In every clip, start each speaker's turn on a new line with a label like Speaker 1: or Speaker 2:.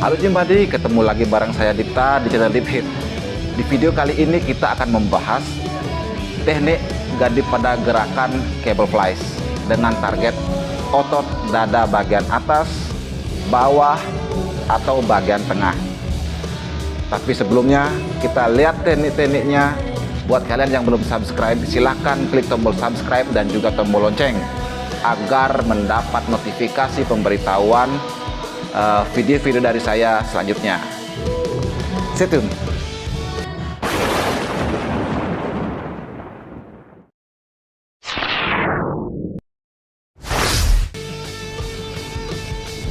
Speaker 1: Halo Jimbadi, ketemu lagi bareng saya Dipta di channel Deep Hit. Di video kali ini kita akan membahas teknik gadi pada gerakan cable flies dengan target otot dada bagian atas, bawah, atau bagian tengah. Tapi sebelumnya kita lihat teknik-tekniknya. Buat kalian yang belum subscribe, silahkan klik tombol subscribe dan juga tombol lonceng agar mendapat notifikasi pemberitahuan video-video dari saya selanjutnya. Stay tune.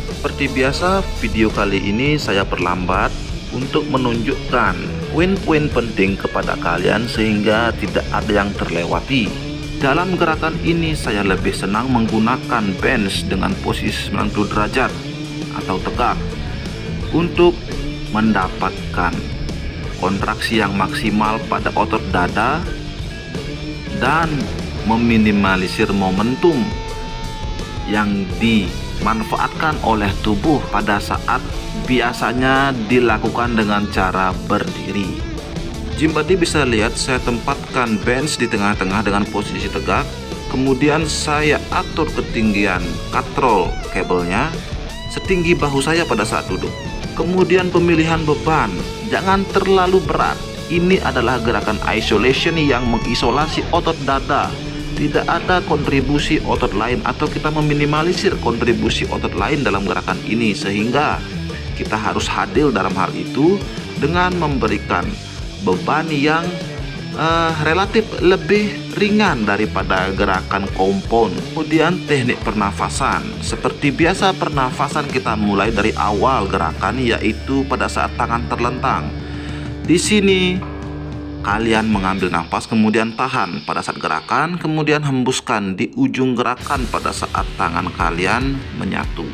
Speaker 2: Seperti biasa, video kali ini saya perlambat untuk menunjukkan poin-poin penting kepada kalian sehingga tidak ada yang terlewati. Dalam gerakan ini saya lebih senang menggunakan bench dengan posisi 90 derajat atau tegak untuk mendapatkan kontraksi yang maksimal pada otot dada dan meminimalisir momentum yang dimanfaatkan oleh tubuh pada saat biasanya dilakukan dengan cara berdiri. Jimbadi bisa lihat saya tempatkan bench di tengah-tengah dengan posisi tegak, kemudian saya atur ketinggian katrol kabelnya setinggi bahu saya pada saat duduk. Kemudian pemilihan beban jangan terlalu berat. Ini adalah gerakan isolation yang mengisolasi otot dada. Tidak ada kontribusi otot lain atau kita meminimalisir kontribusi otot lain dalam gerakan ini, sehingga kita harus hadir dalam hal itu dengan memberikan beban yang relatif lebih ringan daripada gerakan compound. Kemudian teknik pernafasan. Seperti biasa, pernafasan kita mulai dari awal gerakan, yaitu pada saat tangan terlentang. Di sini kalian mengambil nafas, kemudian tahan pada saat gerakan, kemudian hembuskan di ujung gerakan pada saat tangan kalian menyatu.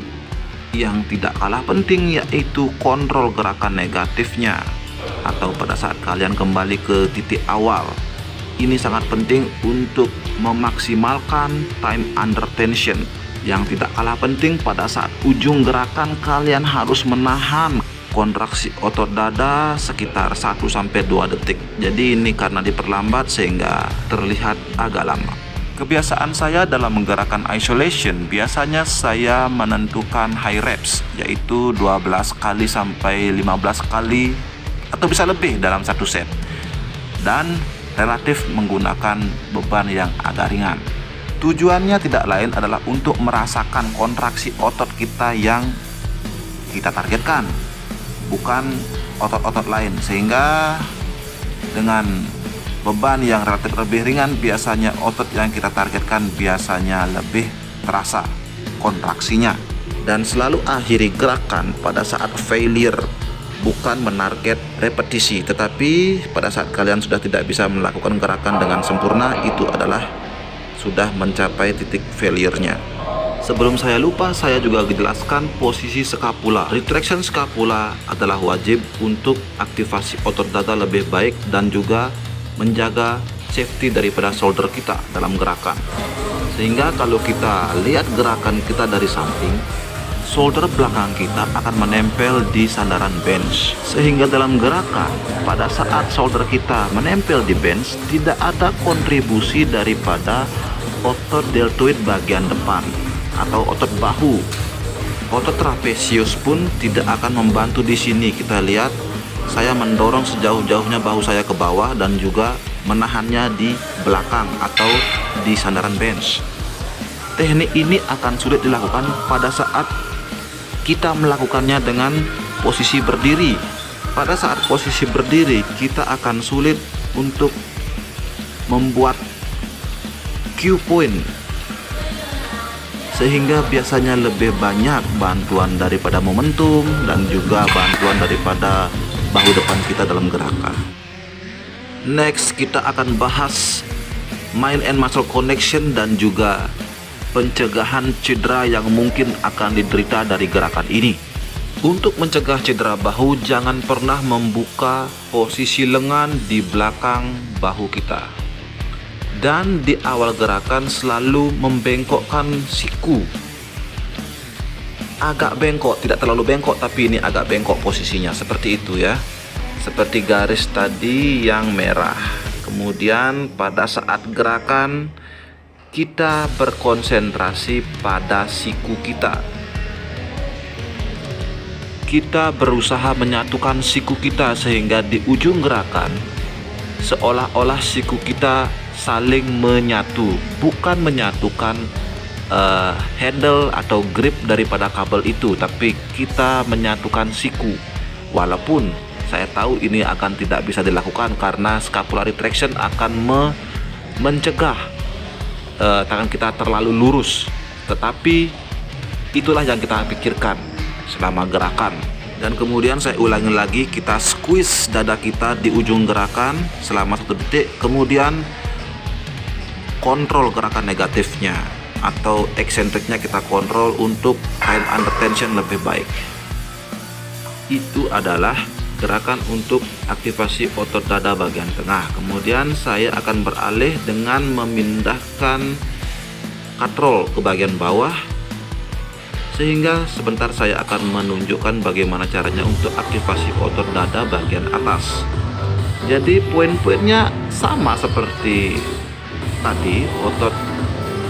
Speaker 2: Yang tidak kalah penting yaitu kontrol gerakan negatifnya, atau pada saat kalian kembali ke titik awal. Ini sangat penting untuk memaksimalkan time under tension. Yang tidak kalah penting pada saat ujung gerakan kalian harus menahan kontraksi otot dada sekitar 1-2 detik. Jadi ini karena diperlambat sehingga terlihat agak lama. Kebiasaan saya dalam menggerakkan isolation, biasanya saya menentukan high reps, yaitu 12 kali sampai 15 kali atau bisa lebih dalam satu set, dan relatif menggunakan beban yang agak ringan. Tujuannya tidak lain adalah untuk merasakan kontraksi otot kita yang kita targetkan, bukan otot-otot lain, sehingga dengan beban yang relatif lebih ringan biasanya otot yang kita targetkan biasanya lebih terasa kontraksinya. Dan selalu akhiri gerakan pada saat failure, bukan menarget repetisi, tetapi pada saat kalian sudah tidak bisa melakukan gerakan dengan sempurna, itu adalah sudah mencapai titik failure-nya. Sebelum saya lupa, saya juga jelaskan posisi scapula. Retraction scapula adalah wajib untuk aktivasi otot dada lebih baik dan juga menjaga safety daripada shoulder kita dalam gerakan. Sehingga kalau kita lihat gerakan kita dari samping, shoulder belakang kita akan menempel di sandaran bench, sehingga dalam gerakan pada saat shoulder kita menempel di bench tidak ada kontribusi daripada otot deltoid bagian depan atau otot bahu. Otot trapezius pun tidak akan membantu di sini. Kita lihat saya mendorong sejauh-jauhnya bahu saya ke bawah dan juga menahannya di belakang atau di sandaran bench. Teknik ini akan sulit dilakukan pada saat kita melakukannya dengan posisi berdiri. Pada saat posisi berdiri kita akan sulit untuk membuat cue point, sehingga biasanya lebih banyak bantuan daripada momentum dan juga bantuan daripada bahu depan kita dalam gerakan. Next, kita akan bahas mind and muscle connection dan juga pencegahan cedera yang mungkin akan diderita dari gerakan ini. Untuk mencegah cedera bahu, jangan pernah membuka posisi lengan di belakang bahu kita. Dan di awal gerakan selalu membengkokkan siku. agak bengkok, tidak terlalu bengkok tapi ini agak bengkok posisinya seperti itu ya. Seperti garis tadi yang merah. Kemudian pada saat gerakan kita berkonsentrasi pada siku kita. Kita berusaha menyatukan siku kita sehingga di ujung gerakan seolah-olah siku kita saling menyatu, bukan menyatukan handle atau grip daripada kabel itu, tapi kita menyatukan siku. Walaupun saya tahu ini akan tidak bisa dilakukan karena scapulary traction akan mencegah tangan kita terlalu lurus, tetapi itulah yang kita pikirkan selama gerakan. Dan kemudian saya ulangi lagi, kita squeeze dada kita di ujung gerakan selama 1 detik, kemudian kontrol gerakan negatifnya atau eksentriknya kita kontrol untuk hand under tension lebih baik. Itu adalah gerakan untuk aktivasi otot dada bagian tengah. Kemudian saya akan beralih dengan memindahkan katrol ke bagian bawah, sehingga sebentar saya akan menunjukkan bagaimana caranya untuk aktivasi otot dada bagian atas. Jadi poin-poinnya sama seperti tadi, otot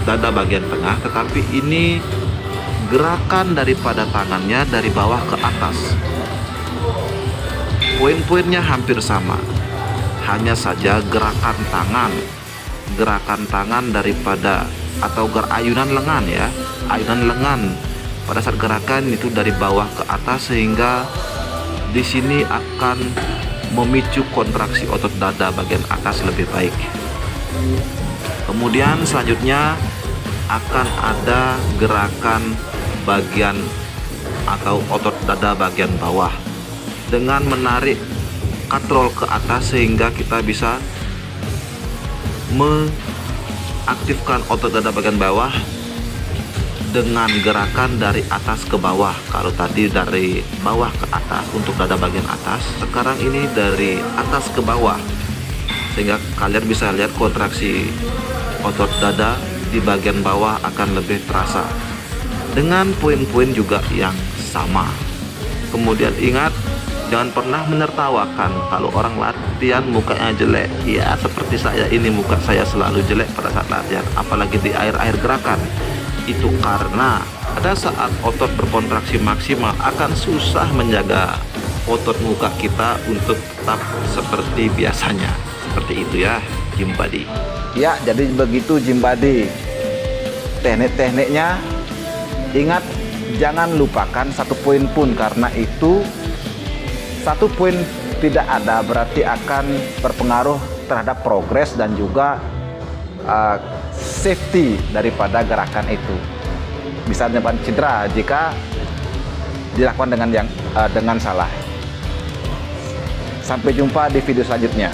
Speaker 2: dada bagian tengah, tetapi ini gerakan daripada tangannya dari bawah ke atas. Poin-poinnya hampir sama, hanya saja gerakan tangan daripada atau ayunan lengan ya, ayunan lengan pada saat gerakan itu dari bawah ke atas, sehingga di sini akan memicu kontraksi otot dada bagian atas lebih baik. Kemudian selanjutnya akan ada gerakan bagian atau otot dada bagian bawah dengan menarik katrol ke atas, sehingga kita bisa mengaktifkan otot dada bagian bawah dengan gerakan dari atas ke bawah. Kalau tadi dari bawah ke atas untuk dada bagian atas, sekarang ini dari atas ke bawah, sehingga kalian bisa lihat kontraksi otot dada di bagian bawah akan lebih terasa dengan poin-poin juga yang sama. Kemudian ingat, jangan pernah menertawakan kalau orang latihan mukanya jelek. Ya seperti saya ini, muka saya selalu jelek pada saat latihan, apalagi di akhir-akhir gerakan. Itu karena pada saat otot berkontraksi maksimal akan susah menjaga otot muka kita untuk tetap seperti biasanya. Seperti itu ya, gym body.
Speaker 1: Ya, jadi begitu gym body. Teknik-tekniknya, ingat jangan lupakan satu poin pun, karena itu satu poin tidak ada berarti akan berpengaruh terhadap progres dan juga safety daripada gerakan itu. Bisa menyebabkan cedera jika dilakukan dengan salah. Sampai jumpa di video selanjutnya.